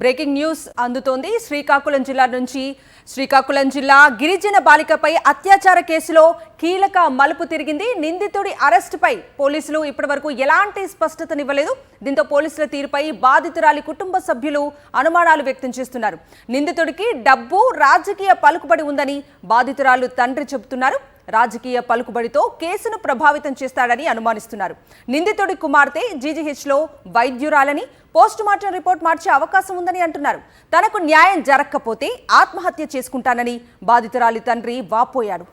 Breaking news అందుతోంది. శ్రీకాకుళం జిల్లా నుంచి శ్రీకాకుళం జిల్లా గిరిజన బాలికపై అత్యాచార కేసులో కీలక మలుపు తిరిగింది. నిందితుడి అరెస్టుపై పోలీసులు ఇప్పటివరకు ఎలాంటి స్పష్టతనివ్వలేదు. దీంతో పోలీసుల తీరుపై బాధితురాలి కుటుంబ సభ్యులు అనుమానాలు వ్యక్తం చేస్తున్నారు. నిందితుడికి డబ్బు, రాజకీయ పలుకుబడి ఉందని బాధితురాలు తండ్రి చెబుతున్నారు. రాజకీయ పలుకుబడితో కేసును ప్రభావితం చేస్తాడని అనుమానిస్తున్నారు. నిందితుడి కుమార్తె జీజీహెచ్లో వైద్యురాలని, పోస్టుమార్టం రిపోర్ట్ మార్చే అవకాశం ఉందని అంటున్నారు. తనకు న్యాయం జరగకపోతే ఆత్మహత్య చేసుకుంటానని బాధితురాలి తండ్రి వాపోయాడు.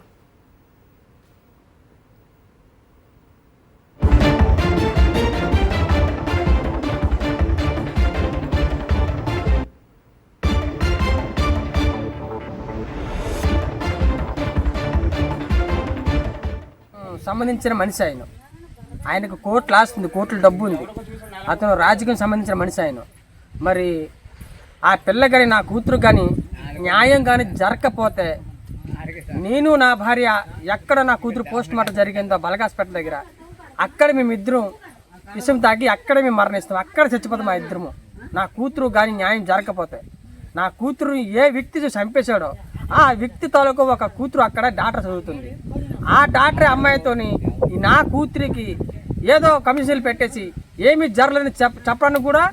సంబంధించిన మనిషి ఆయనకు కోట్లు ఆస్తుంది, కోట్ల డబ్బు ఉంది. అతను రాజకీయం సంబంధించిన మనిషి మరి ఆ పిల్ల కానీ నా కూతురు కానీ న్యాయం కానీ జరగకపోతే నేను నా భార్య ఎక్కడ నా కూతురు పోస్ట్ మార్టం జరిగిందో బలగ హాస్పిటల్ దగ్గర అక్కడ మేమిద్దరం విషం తాగి అక్కడే మేము మరణిస్తాం, అక్కడ చచ్చిపోతాం మా ఇద్దరము. నా కూతురు కానీ న్యాయం జరగకపోతే నా కూతురు ఏ వ్యక్తి చంపేశాడో ఆ వ్యక్తి తాలూకు ఒక కూతురు అక్కడ డాక్టర్ చదువుతుంది. ఆ డాక్టర్ అమ్మాయితోని నా కూతురికి ఏదో కమిషన్లు పెట్టేసి ఏమి జరగలేని చెప్పడానికి కూడా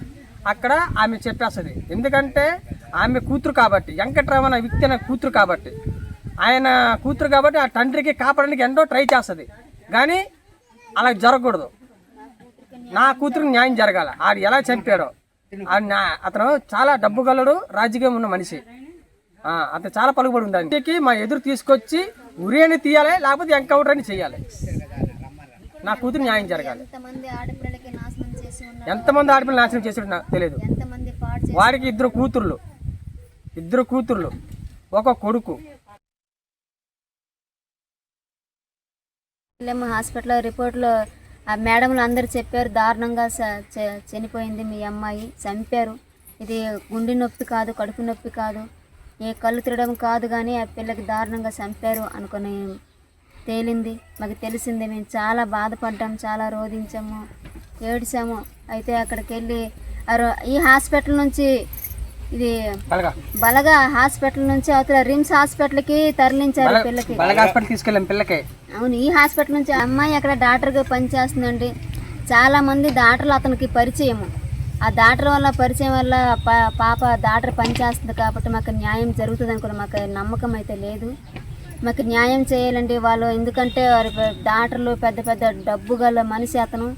అక్కడ ఆమె చెప్పేస్తుంది. ఎందుకంటే ఆమె కూతురు కాబట్టి, వెంకటరామన్ వ్యక్తి అనే కూతురు కాబట్టి, ఆయన కూతురు కాబట్టి ఆ తండ్రికి కాపాడడానికి ఎంతో ట్రై చేస్తుంది. కానీ అలా జరగకూడదు. నా కూతురికి న్యాయం జరగాల. ఆడు ఎలా చంపాడో అతను చాలా డబ్బు గలడు, రాజకీయం ఉన్న మనిషి. అతను చాలా పలుకుబడి ఉంది. ఇంటికి మా ఎదురు తీసుకొచ్చి ఉరి అని తీయాలి, లేకపోతే ఎన్కౌంటర్ అని చేయాలి. నా కూతురు న్యాయం జరగాలి. ఎంతమంది ఆడపిల్లలు నాశనం చేసి నాకు తెలియదు. వాడికి ఇద్దరు కూతుర్లు ఒక కొడుకు. హాస్పిటల్ రిపోర్ట్లో ఆ మేడంలు అందరు చెప్పారు, దారుణంగా చనిపోయింది మీ అమ్మాయి, చంపారు. ఇది గుండె నొప్పి కాదు, కడుపు నొప్పి కాదు, ఏ కళ్ళు తిరగడం కాదు, కానీ ఆ పిల్లకి దారుణంగా చంపారు అనుకుని తేలింది. మాకు తెలిసింది. మేము చాలా బాధపడ్డాము, చాలా రోధించాము, ఏడ్చాము. అయితే అక్కడికి వెళ్ళి ఈ హాస్పిటల్ నుంచి ఇది బలగా హాస్పిటల్ నుంచి అవతల రిమ్స్ హాస్పిటల్కి తరలించారు పిల్లకి. అవును, ఈ హాస్పిటల్ నుంచి అమ్మాయి అక్కడ డాక్టర్గా పనిచేస్తుందండి. చాలామంది డాక్టర్లు అతనికి పరిచయము. ఆ డాక్టర్ వల్ల పరిచయం వల్ల పాప డాక్టర్ పనిచేస్తుంది కాబట్టి మాకు న్యాయం జరుగుతుంది అనుకున్న మాకు నమ్మకం అయితే లేదు. మాకు న్యాయం చేయాలండి వాళ్ళు. ఎందుకంటే డాక్టర్లు పెద్ద పెద్ద డబ్బు గల మనిషి అతను.